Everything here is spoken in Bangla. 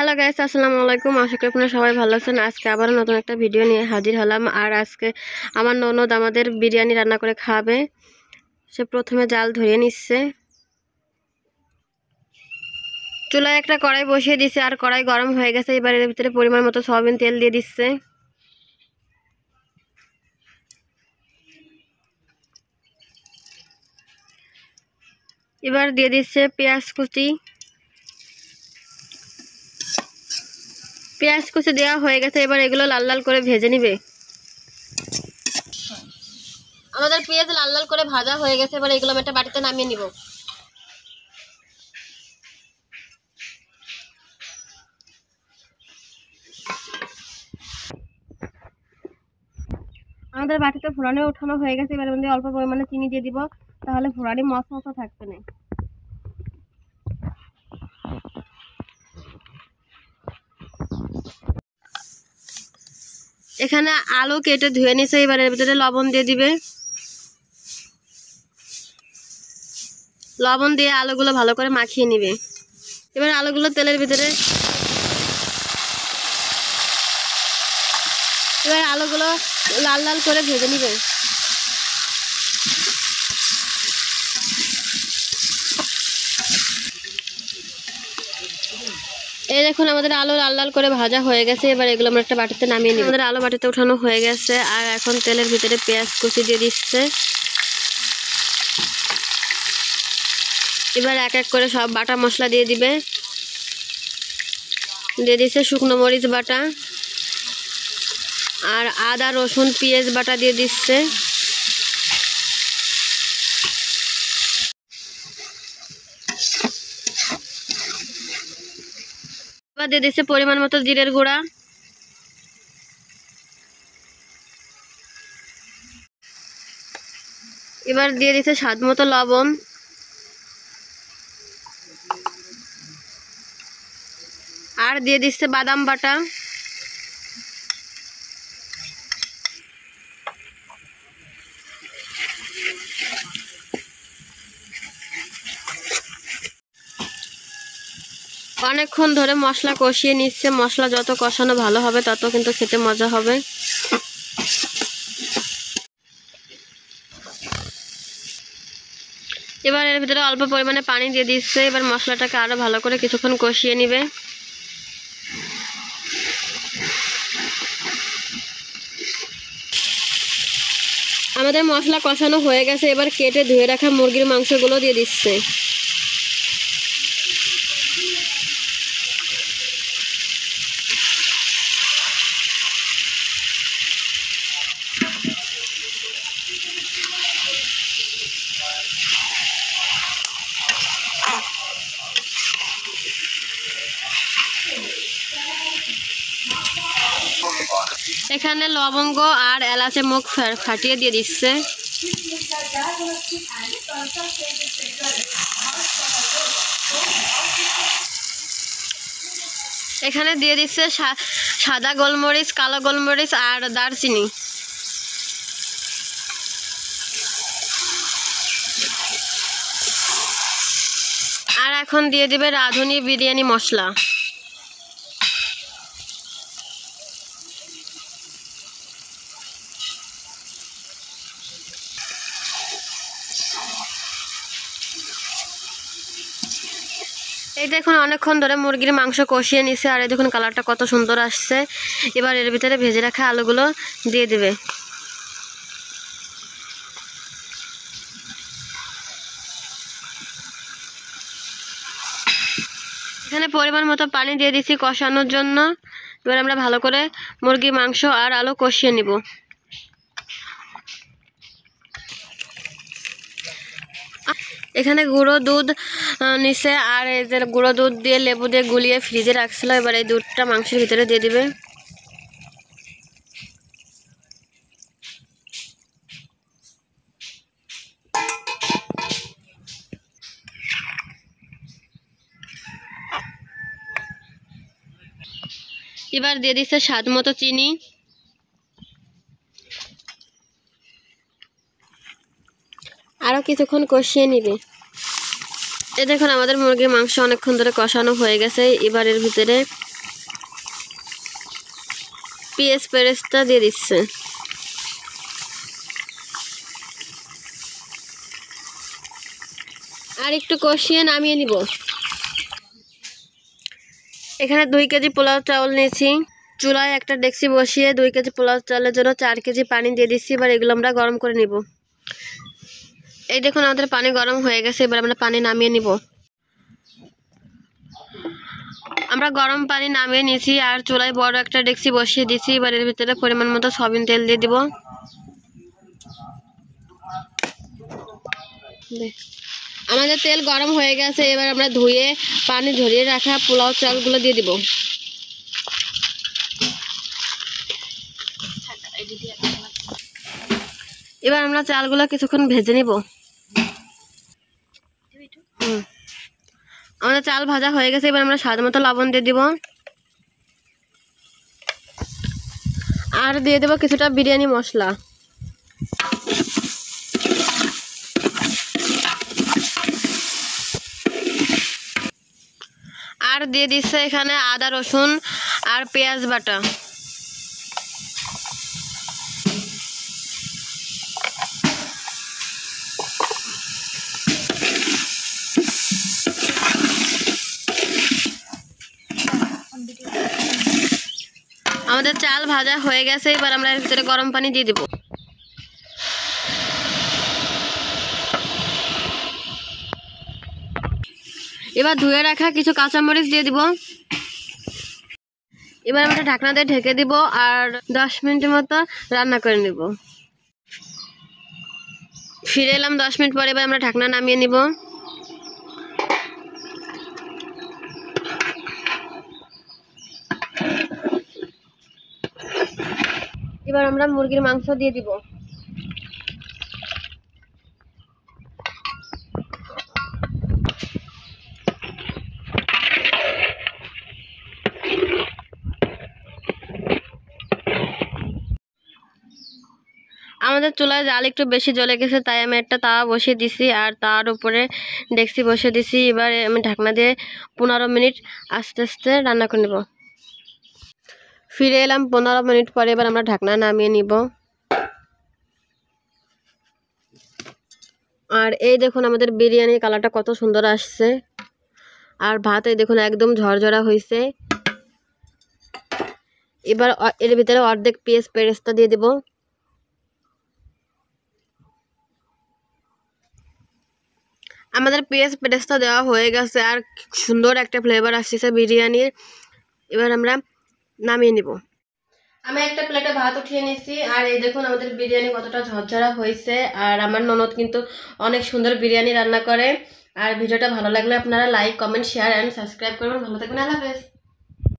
হ্যালো গাইস, আসসালামু আলাইকুম। আশা করি আপনারা সবাই ভালো আছেন। আজকে আবার নতুন একটা ভিডিও নিয়ে হাজির হলাম। আর আজকে আমার ননদ আমাদের বিরিয়ানি রান্না করে খাবে। সে প্রথমে জাল ধরিয়ে নিচ্ছে, চুলায় একটা কড়াই বসিয়ে দিচ্ছে আর কড়াই গরম হয়ে গেছে। এবার এর ভিতরে পরিমাণ মতো সয়াবিন তেল দিয়ে দিচ্ছে। এবার দিয়ে দিচ্ছে পেঁয়াজ কুচি। পেঁয়াজ কুচি দেওয়া হয়ে গেছে। এবার এগুলো লাল লাল করে ভেজে নিবে। আমাদের পেঁয়াজ লাল লাল করে ভাজা হয়ে গেছে। এবার এগুলো আমি একটা বাটিতে নামিয়ে নিব। আমাদের বাটিতে ফোড়নে উঠানো হয়ে গেছে। এবার মধ্যে অল্প পরিমাণে চিনি দিয়ে দিব, তাহলে ফোড়ানি মশমশা থাকবে না। এখানে আলু কেটে ধুয়ে নিছে। এবার এর ভিতরে লবণ দিয়ে দিবে। লবণ দিয়ে আলুগুলো ভালো করে মাখিয়ে নিবে। এবার আলুগুলো তেলের ভিতরে লাল লাল করে ভেজে নিবে। এই দেখুন, আমাদের আলু লাল লাল করে ভাজা হয়ে গেছে। এবার এগুলো আমরা একটা বাটিতে নামিয়ে নিই। আমাদের আলু বাটিতে উঠানো হয়ে গেছে। আর এখন তেলের ভিতরে পেঁয়াজ কুচি দিয়ে দিচ্ছে। এবার এক এক করে সব বাটা মশলা দিয়ে দিবে। দিয়ে দিচ্ছে শুকনো মরিচ বাটা আর আদা রসুন পেঁয়াজ বাটা দিয়ে দিচ্ছে। এবার দিয়ে দিচ্ছে পরিমাণ মতো জিরের গুঁড়া। এবার দিয়ে দিচ্ছে স্বাদ মতো লবণ। আর দিয়ে দিচ্ছে বাদাম বাটা। অনেকক্ষণ ধরে মশলা কষিয়ে নিচ্ছে। মশলা যত কষানো ভালো হবে তত কিন্তু খেতে মজা হবে। এবার এর ভিতরে অল্প পরিমাণে পানি দিয়ে দিচ্ছে। এবার মশলাটাকে আরো ভালো করে কিছুক্ষণ কষিয়ে নিবে। আমাদের মশলা কষানো হয়ে গেছে। এবার কেটে ধুয়ে রাখা মুরগির মাংসগুলো দিয়ে দিচ্ছে। এখানে লবঙ্গ আর এলাচে মুখ ফাটিয়ে দিয়ে দিচ্ছে। এখানে দিয়ে দিচ্ছে সাদা গোলমরিচ, কালো গোলমরিচ আর দারচিনি। আর এখন দিয়ে দিবে রাঁধুনি বিরিয়ানি মশলা। এই দেখুন, অনেকক্ষণ ধরে মুরগির মাংস কষিয়ে নিছে। আর এই দেখুন কালারটা কত সুন্দর আসছে। এবার এর ভিতরে ভেজে রাখা আলুগুলো দিয়ে দেবে। এখানে পরিমাণ মতো পানি দিয়ে দিচ্ছি কষানোর জন্য। এবার আমরা ভালো করে মুরগির মাংস আর আলু কষিয়ে নিব। এখানে গুঁড়ো দুধ নিছে। আর এই যে গুঁড়ো দুধ দিয়ে লেবু দিয়ে গুলিয়ে ফ্রিজে রাখছিল। এবার এই দুধটা মাংসের ভিতরে দিয়ে দিবে। এবার দিয়ে দিচ্ছে স্বাদ মতো চিনি। আরও কিছুক্ষণ কষিয়ে নিবে। এই দেখুন, আমাদের মুরগির মাংস অনেকক্ষণ ধরে কষানো হয়ে গেছে। এবার এর ভিতরে পেঁয়াজ পেরেস্তা দিয়ে দিচ্ছে। আর একটু কষিয়ে নামিয়ে নিব। এখানে 2 কেজি পোলাও চাউল নিয়েছি। চুলায় একটা ডেকচি বসিয়ে 2 কেজি পোলাও চালের জন্য 4 কেজি পানি দিয়ে দিচ্ছি। এবার এগুলো আমরা গরম করে নিব। এই দেখুন আমাদের পানি গরম হয়ে গেছে। এবার আমরা পানি নামিয়ে নিব। আমরা গরম পানি নামিয়ে নিয়েছি আর চুলায় বড় একটা ডেকচি বসিয়ে দিয়েছি। এবার এর ভিতরে পরিমাণ মতো সয়াবিন তেল দিয়ে দিব। আমাদের তেল গরম হয়ে গেছে। এবার আমরা ধুয়ে পানি ঝরিয়ে রাখা পোলাও চালগুলো দিয়ে দিব। এবার আমরা চালগুলো কিছুক্ষণ ভেজে নিব। আমাদের চাল ভাজা হয়ে গেছে। এবার আমরা স্বাদ মতো লবণ দিয়ে দিব আর দিয়ে দেব কিছুটা বিরিয়ানি মশলা। আর দিয়ে দিচ্ছে এখানে আদা রসুন আর পেঁয়াজ বাটা। আমাদের চাল ভাজা হয়ে গেছে। এবার আমরা এর ভিতরে গরম পানি দিয়ে দিব। এবার ধুয়ে রাখা কিছু কাঁচামরিচ দিয়ে দিব। এবার আমরা ঢাকনা দিয়ে ঢেকে দিব আর 10 মিনিটের মতো রান্না করে নিব। ফিরে এলাম 10 মিনিট পরে। এবার আমরা ঢাকনা নামিয়ে নিব। এবার আমরা মুরগির মাংস দিয়ে দিব। আমাদের চুলায় জাল একটু বেশি জ্বলে গেছে, তাই আমি একটা তাওয়া বসিয়ে দিছি আর তার উপরে ডেকচি বসিয়ে দিছি। এবার আমি ঢাকনা দিয়ে 15 মিনিট আস্তে আস্তে রান্না করে নেব। ফিরে এলাম 15 মিনিট পরে। এবার আমরা ঢাকনা নামিয়ে নিব। আর এই দেখুন আমাদের বিরিয়ানির কালারটা কত সুন্দর আসছে। আর ভাত এই দেখুন একদম ঝরঝরা হয়েছে। এবার এর ভিতরে অর্ধেক পেঁয়াজ পেরেস্তা দিয়ে দেব। আমাদের পেঁয়াজ পেরেস্তা দেওয়া হয়ে গেছে আর সুন্দর একটা ফ্লেভার আসছে বিরিয়ানির। এবার আমরা নামিয়ে নিব। আমি একটা প্লেটে ভাত উঠিয়ে নিয়েছি আর এই দেখুন আমাদের বিরিয়ানি কতটা ঝরঝরা হয়েছে। আর আমার ননদ কিন্তু অনেক সুন্দর বিরিয়ানি রান্না করে। আর ভিডিওটা ভালো লাগলে আপনারা like comment share and subscribe করবেন। ভালো থাকবেন। আল্লাহ হাফেজ।